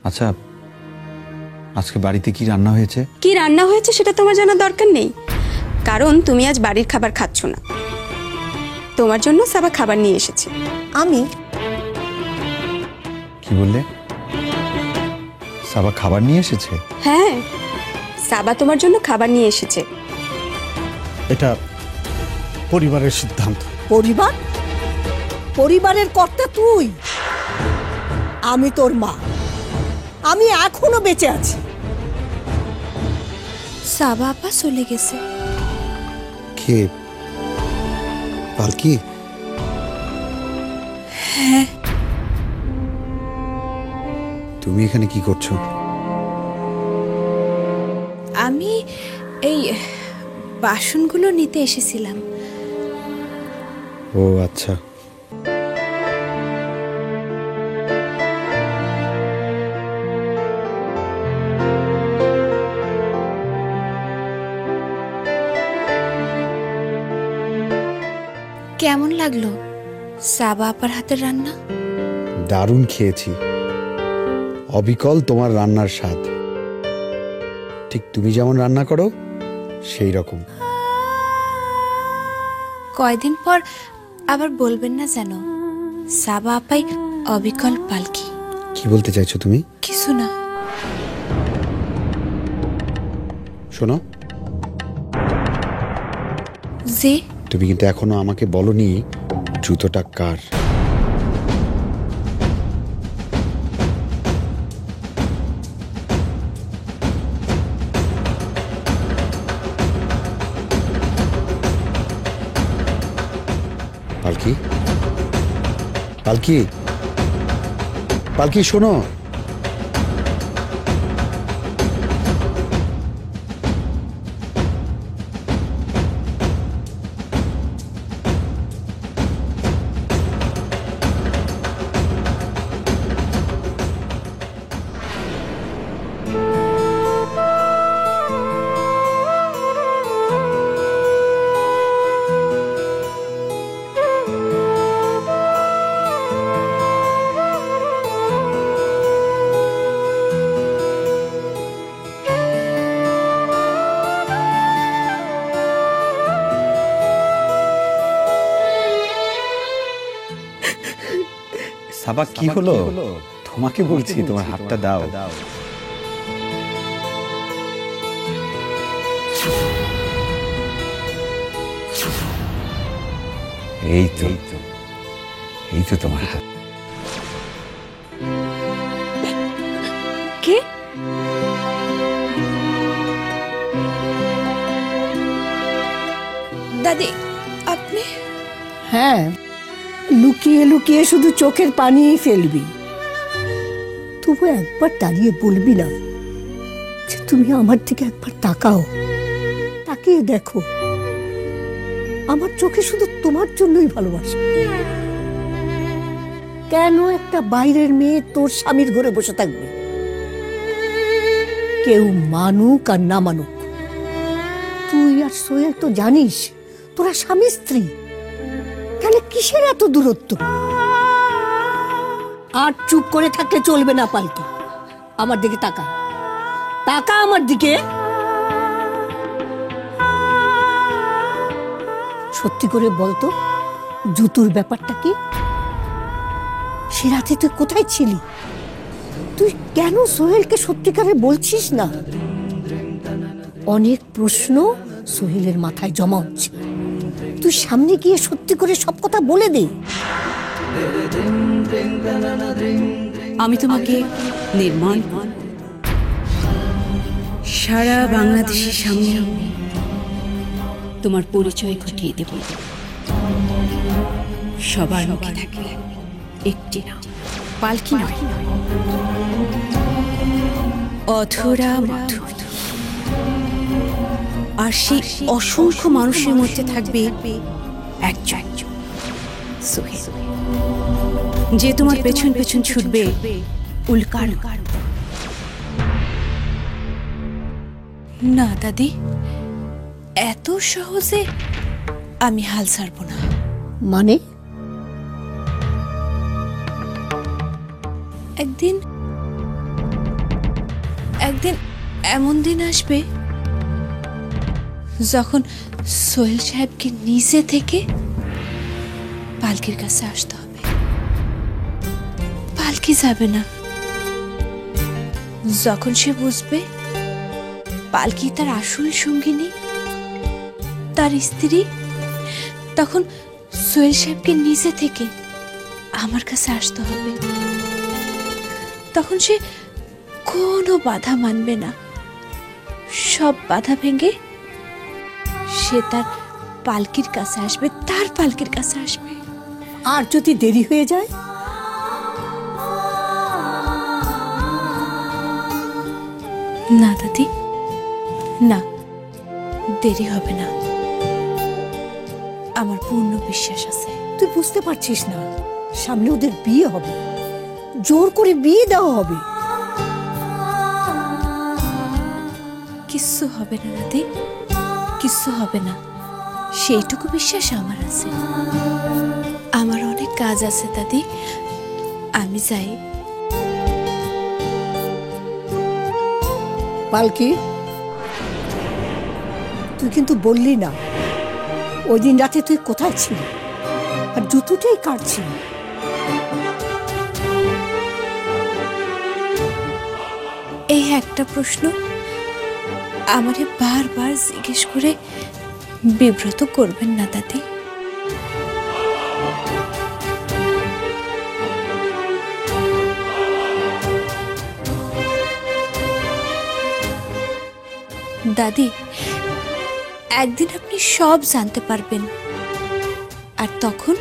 আচ্ছা, আজকে বাড়িতে কি রান্না হয়েছে? কি রান্না হয়েছে সেটা তোমার জানার দরকার নেই, কারণ তুমি আজ বাড়ির খাবার খাচ্ছ না। তোমার জন্য সাবা খাবার নিয়ে এসেছে। আমি? কি বললে? সাবা খাবার নিয়ে এসেছে? হ্যাঁ, সাবা তোমার জন্য খাবার নিয়ে এসেছে। এটা পরিবারের সিদ্ধান্ত। পরিবার? পরিবারের কর্তা তুই। আমি তোর মা, আমি এখনো বেঁচে আছি। সাবা আপা চলে গেছে। কে? পালকি? হ্যাঁ। তুমি এখানে কি করছো? আমি এই বাসনগুলো নিতে এসেছিলাম। ও আচ্ছা। কেমন লাগলো সাবা আপার হাতের রান্না? দারুণ খেয়েছি, অবিকল তোমার রান্নার স্বাদ। ঠিক তুমি যেমন রান্না করো সেই রকম। কয়দিন পর আবার বলবেন না যেন সাবা আপাই অবিকল পালকি। কি বলতে চাইছো তুমি? কিছু না। শোনো, যে তুমি কিন্তু এখনো আমাকে বলনি জুতোটা কার। পালকি, পালকি, পালকি শোনো। সাবা কি হলো? তোমাকে বলছি তোমার হাতটা দাও। এই তো, এই তো তোমার হাত। কে? দাদি আপনি? হ্যাঁ, লুকিয়ে লুকিয়ে শুধু চোখের পানি ফেলবি। তবু একবার দাঁড়িয়ে বলবি না যে তুমি আমার দিকে একবার তাকাও, তাকিয়ে দেখো। আমার চোখে শুধু তোমার জন্যই ভালোবাসা। কেন একটা বাইরের মেয়ে তোর স্বামীর ঘরে বসে থাকবে? কেউ মানুক আর না মানুক, তুই আর সোহেল তো জানিস তোরা স্বামী স্ত্রী। তাহলে কিসের এত দূরত্ব? আর চুপ করে থাকলে চলবে না পালকি। আমার দিকে তাকা, তাকা আমার দিকে। সত্যি করে বলতো, জুতুর ব্যাপারটা কি? সে রাতে তুই কোথায় ছিলি? তুই কেন সোহেলকে সত্যিকারে বলছিস না? অনেক প্রশ্ন সোহেলের মাথায় জমা হচ্ছে। তুই সামনে গিয়ে সত্যি করে সব কথা বলে দে। আমি তোমাকে নির্মল সারা বাংলাদেশের সামনে তোমার পরিচয় ঘটিয়ে দেব। সবার মুখে থাকে একটি নাম, পালকি নয়, অধরা মধুর। আর সেই অসংখ্য মানুষের মধ্যে থাকবে একজন সোহেল, যে তোমার পেছন পেছন ছুটবে উল্কার। না দাদি, এত সহজে আমি হাল ছাড়ব না। মানে একদিন এমন দিন আসবে যখন সোহেল সাহেবকে নিজে থেকে পালকির কাছে আসতে হবে। পালকি যাবে না। যখন সে বুঝবে পালকি তার আসল সঙ্গিনী, তার স্ত্রী, তখন সোহেল সাহেবকে নিজে থেকে আমার কাছে আসতে হবে। তখন সে কোনো বাধা মানবে না। সব বাধা ভেঙে সে তার পালকির কাছে আসবে, তার পালকির কাছে আসবে। আর যদি দেরি হয়ে যায়? না দাদি, না, দেরি হবে না। আমার পূর্ণ বিশ্বাস আছে। তুই বুঝতে পারছিস না, সামনে ওদের বিয়ে হবে, জোর করে বিয়ে দেওয়া হবে। কিচ্ছু হবে না দাদি, কিচ্ছু হবে না, সেইটুকু বিশ্বাস আমার আছে। আমার অনেক কাজ আছে দাদি, আমি যাই। পালকি, তুই কিন্তু বললি না ওই দিন রাতে তুই কোথায় ছিলি আর জুতোটাই কাটছিলি। এই একটা প্রশ্ন আমারে বারবার জিজ্ঞেস করে বিব্রত করবেন না দাদি। দাদি, একদিন আপনি সব জানতে পারবেন, আর তখন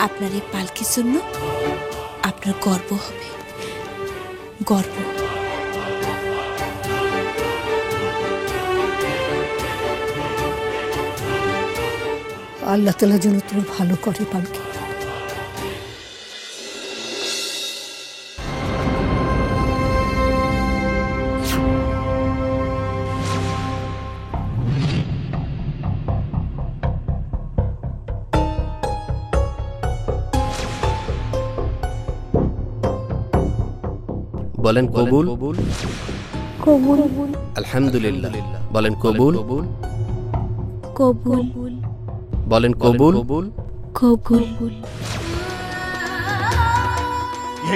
আপনার এই পালকির জন্য আপনার গর্ব হবে, গর্ব। আল্লাহ তাআলা যেন তোর ভালো করে পালকি। বলেন কবুল। কবুল। আলহামদুলিল্লাহ। বলেন কবুল। কবুল। বলেন কবুল। কবুল।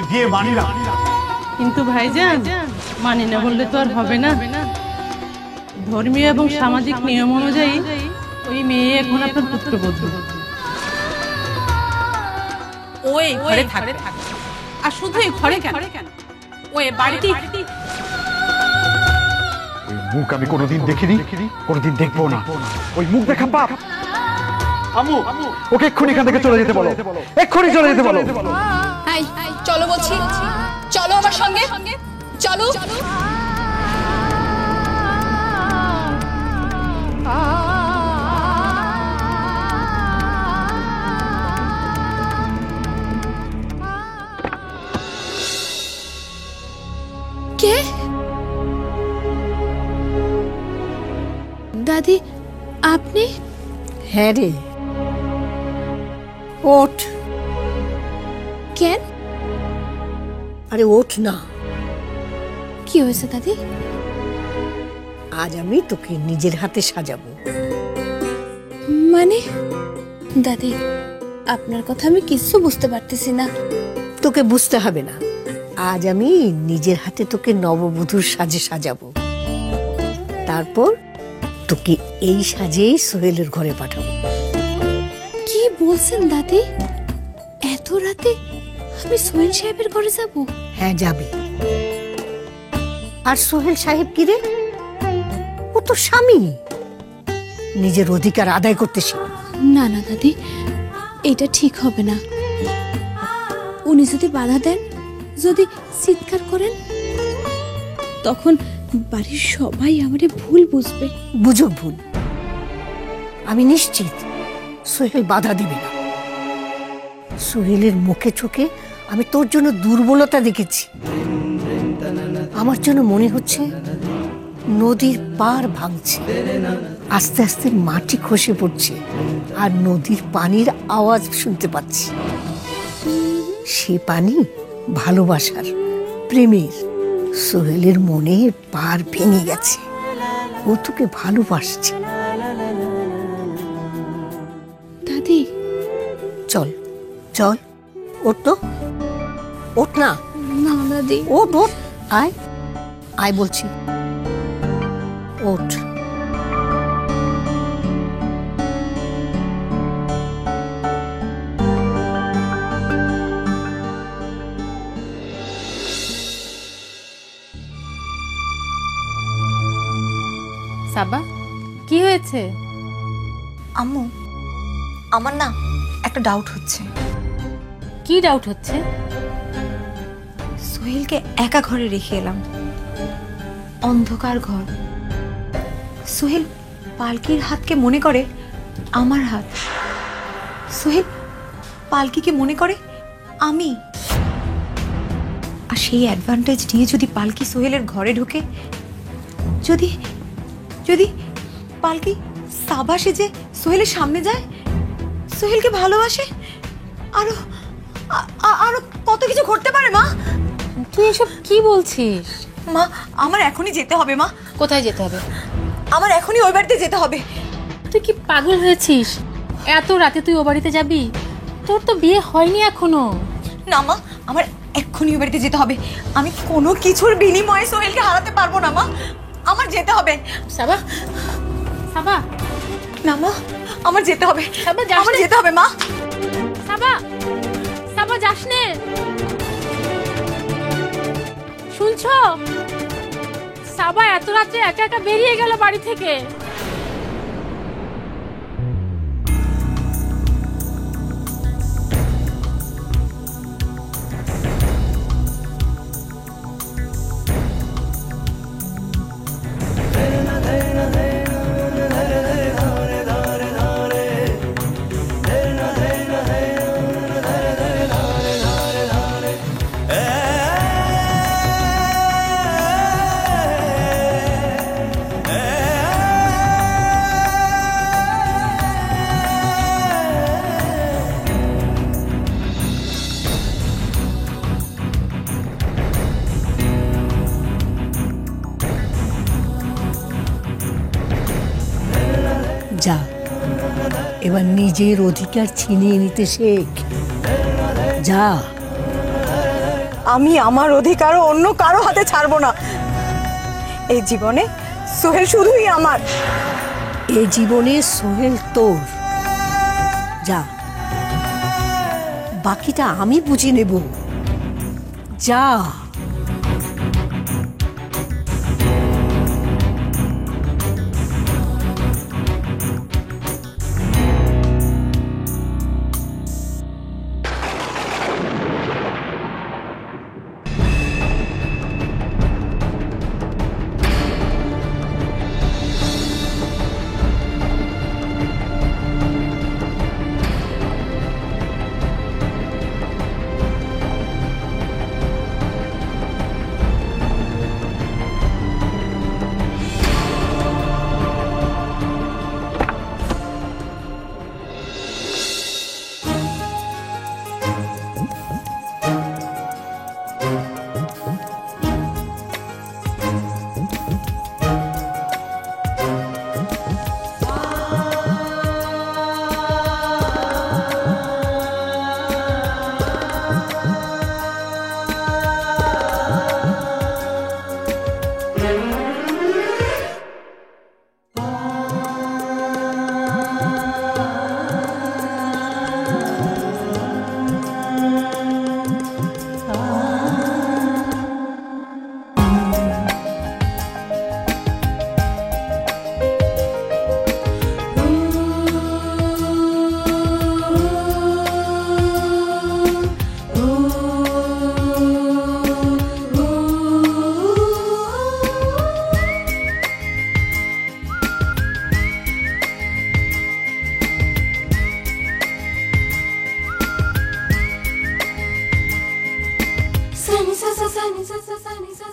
বিয়ে মানি না। কিন্তু ভাইজান, মানি না বললে তো আর হবে না। ধর্মীয় এবং সামাজিক নিয়ম অনুযায়ী ওই মেয়ে এখন আপনার পুত্রবধূ। ওই ঘরে থাকে, আর শুধু এই ঘরে কেন, ওই বাড়িতেই। মুখ আমি কোনোদিন দেখিনি, কোনোদিন দেখবো না। ওই মুখ দেখা পাপ। আমু, ওকে এক্ষুনি এখান থেকে চলে যেতে বলো, এক্ষুনি চলে যেতে বলো। চলো বলছি, চলো আমার সঙ্গে, চলো। কে? দাদি, আপনি? হ্যাঁ রে, ওঠ। কেন? আরে ওঠ না। কি হয়েছে দাদি? আজ আমি তোকে নিজের হাতে সাজাবো। মানে দাদি, আপনার কথা আমি কিছু বুঝতে পারতেছি না। তোকে বুঝতে হবে না, আজ আমি নিজের হাতে তোকে নববধূর সাজে সাজাবো। তারপর তোকে এই সাজেই সোহেলের ঘরে পাঠাবো। কি বলছেন দাদি? এত রাতে আমি সোহেল সাহেবের ঘরে যাব? হ্যাঁ যাবি। আর সোহেল সাহেব কি রে? ও তো স্বামী, নিজের অধিকার আদায় করতে শিখ। না না দাদি, এটা ঠিক হবে না। উনি যদি বাধা দেন, যদি চিৎকার করেন, তখন বাড়ির সবাই আমারে ভুল বুঝবে। বুঝুক ভুল, আমি নিশ্চিত সোহেল বাধা দিবে না। সোহেলের মুখে চোখে আমি তোর জন্য দুর্বলতা দেখেছি। আমার জন্য মনে হচ্ছে নদীর পার ভাঙছে, আস্তে আস্তে মাটি খসে পড়ছে, আর নদীর পানির আওয়াজ শুনতে পাচ্ছি। সে পানি ভালোবাসার, প্রেমের। সোহেলের মনে পার ভেঙে গেছে, ও তোকে ভালোবাসছে। দাদি, চল চল, ওঠ তো, ওঠ না, না দাদি। ওঠ ওঠ, আয় আয় বলছি, ওঠ। সাবা, কি হয়েছে? আম্মু, আমার না একটা ডাউট হচ্ছে। কি ডাউট হচ্ছে? সোহেলকে একা ঘরে রেখে এলাম, অন্ধকার ঘর। সোহেল পালকির হাতকে মনে করে আমার হাত, সোহেল পালকিকে মনে করে আমি। আর সেই অ্যাডভান্টেজ নিয়ে যদি পালকি সোহেলের ঘরে ঢোকে, যদি যদি পালকি সাবা সেজে সোহেলের সামনে যায়, সোহেলকে ভালোবাসে, আরো আরো কত কিছু ঘটতে পারে। মা, তুই এসব কি বলছিস? মা, আমার এখনই যেতে হবে। মা, কোথায় যেতে হবে? আমার এখনই ওই বাড়িতে যেতে হবে। তুই কি পাগল হয়েছিস? এত রাতে তুই ও বাড়িতে যাবি? তোর তো বিয়ে হয়নি এখনো। না মা, আমার এক্ষুনি ওই বাড়িতে যেতে হবে। আমি কোনো কিছুর বিনিময়ে সোহেলকে হারাতে পারবো না। মা, আমার যেতে হবে। সাবা, সাবা, না মা, আমার যেতে হবে। সাবা, যাস আমার নে। যেতে হবে। মা, সাবা, সাবা, যাস নে। শুনছো? সাবা এত রাতে একা একা বেরিয়ে গেল বাড়ি থেকে। যা, এবার নিজের অধিকার ছিনিয়ে নিতে শেখ। যা। আমি আমার অধিকারও অন্য কারো হাতে ছাড়বো না। এই জীবনে সোহেল শুধুই আমার। এ জীবনে সোহেল তোর। যা, বাকিটা আমি বুঝে নেব। যা।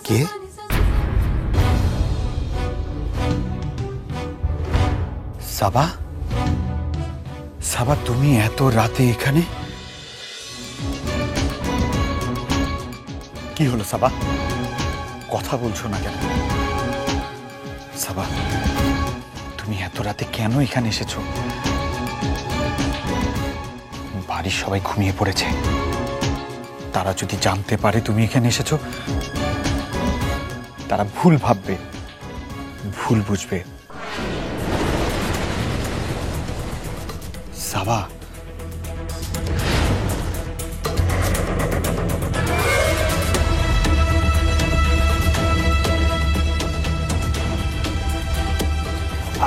কে? সাবা, সাবা, তুমি এত রাতে এখানে? কি হলো সাবা? কথা বলছো না কেন? সাবা, তুমি এত রাতে কেন এখানে এসেছো? বাড়ির সবাই ঘুমিয়ে পড়েছে। তারা যদি জানতে পারে তুমি এখানে এসেছো, তারা ভুল ভাববে, ভুল বুঝবে। সাবা,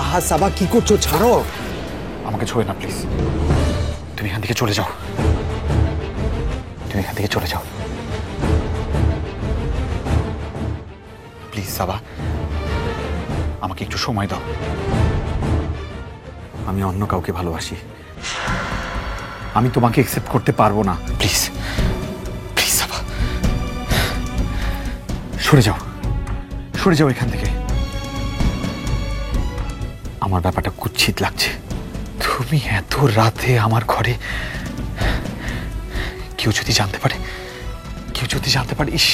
আহা সাবা, কি করছো? ছাড়ো। আমাকে ছোঁবে না প্লিজ। তুমি এখান থেকে চলে যাও, তুমি এখান থেকে চলে যাও প্লিজ। সাবা, আমাকে একটু সময় দাও। আমি অন্য কাউকে ভালোবাসি, আমি তোমাকে অ্যাকসেপ্ট করতে পারবো না। প্লিজ প্লিজ সাবা, সরে যাও, সরে যাও এখান থেকে। আমার ব্যাপারটা কুৎসিত লাগছে। তুমি এত রাতে আমার ঘরে, কেউ যদি জানতে পারে, কেউ যদি জানতে পারে, ইস,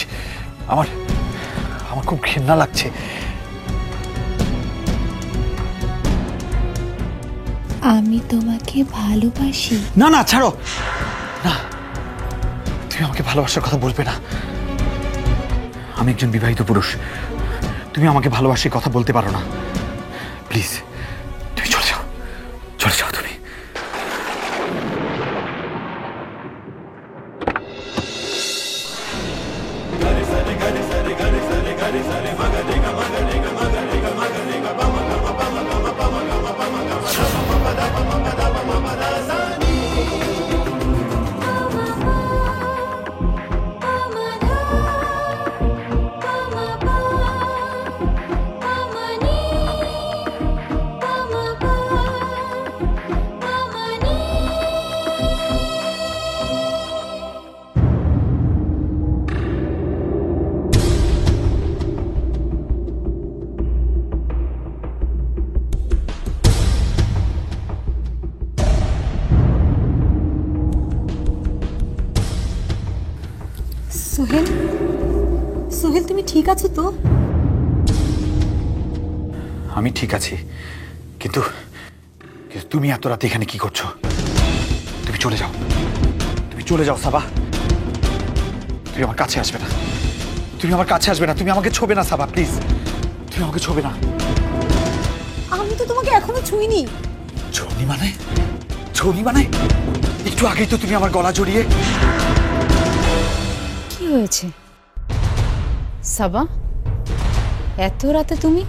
আমার আমার খুব ঘৃণা লাগছে। আমি তোমাকে ভালোবাসি। না না, ছাড়ো না, তুমি আমাকে ভালোবাসার কথা বলবে না। আমি একজন বিবাহিত পুরুষ, তুমি আমাকে ভালোবাসার কথা বলতে পারো না। প্লিজ তুমি চলে যাও, চলে যাও তুমি। সোহেল, সোহেল তুমি ঠিক আছো তো? আমি ঠিক আছি, কিন্তু তুমি এত রাতে এখানে কি করছো? তুমি চলে যাও, তুমি চলে যাও সাবা। তুমি আমার কাছে আসবে না, তুমি আমার কাছে আসবে না, তুমি আমাকে ছোবে না সাবা, প্লিজ। তুমি আমাকে ছোবে না। আমি তো তোমাকে এখনো ছুঁইনি। ছোনি মানে? ছোনি মানে? একটু আগেই তো তুমি আমার গলা জড়িয়ে। কি হয়েছে সাবা, এত রাতে তুমি?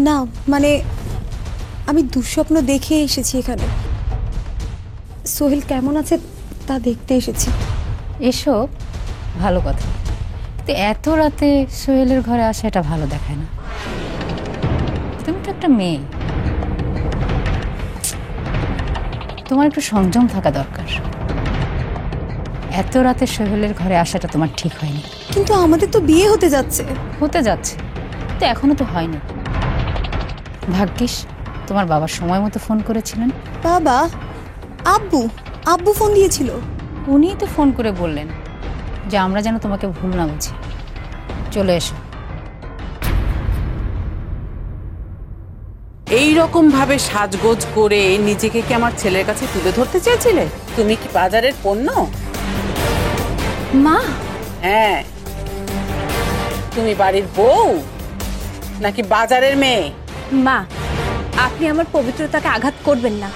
না মানে আমি দুঃস্বপ্ন দেখে এসেছি এখানে। সোহেল কেমন আছে তা দেখতে এসেছি। এসো, ভালো কথা, কিন্তু এত রাতে সোহেলের ঘরে আসা এটা ভালো দেখায় না। তুমি তো একটা মেয়ে, তোমার একটু সংযম থাকা দরকার। এত রাতে সোহেলের ঘরে আসাটা তোমার ঠিক হয়নি। কিন্তু আমাদের তো বিয়ে হতে যাচ্ছে। হতে যাচ্ছে তো, এখনো তো হয়নি। ভাগ্যিস তোমার বাবা সময় মতো ফোন করেছিলেন। বাবা? আব্বু? আব্বু ফোন দিয়েছিল? উনিই তো ফোন করে বললেন যে আমরা যেন তোমাকে ভুল না বুঝি। চলে এসো। এই রকম ভাবে সাজগোজ করে নিজেকে কি আমার ছেলের কাছে তুলে ধরতে চেয়েছিলে? তুমি কি বাজারের পণ্য? মা? হ্যাঁ, তুমি বাড়ির বউ নাকি বাজারের মেয়ে? মা, আপনি আমার পবিত্রতাকে আঘাত করবেন না।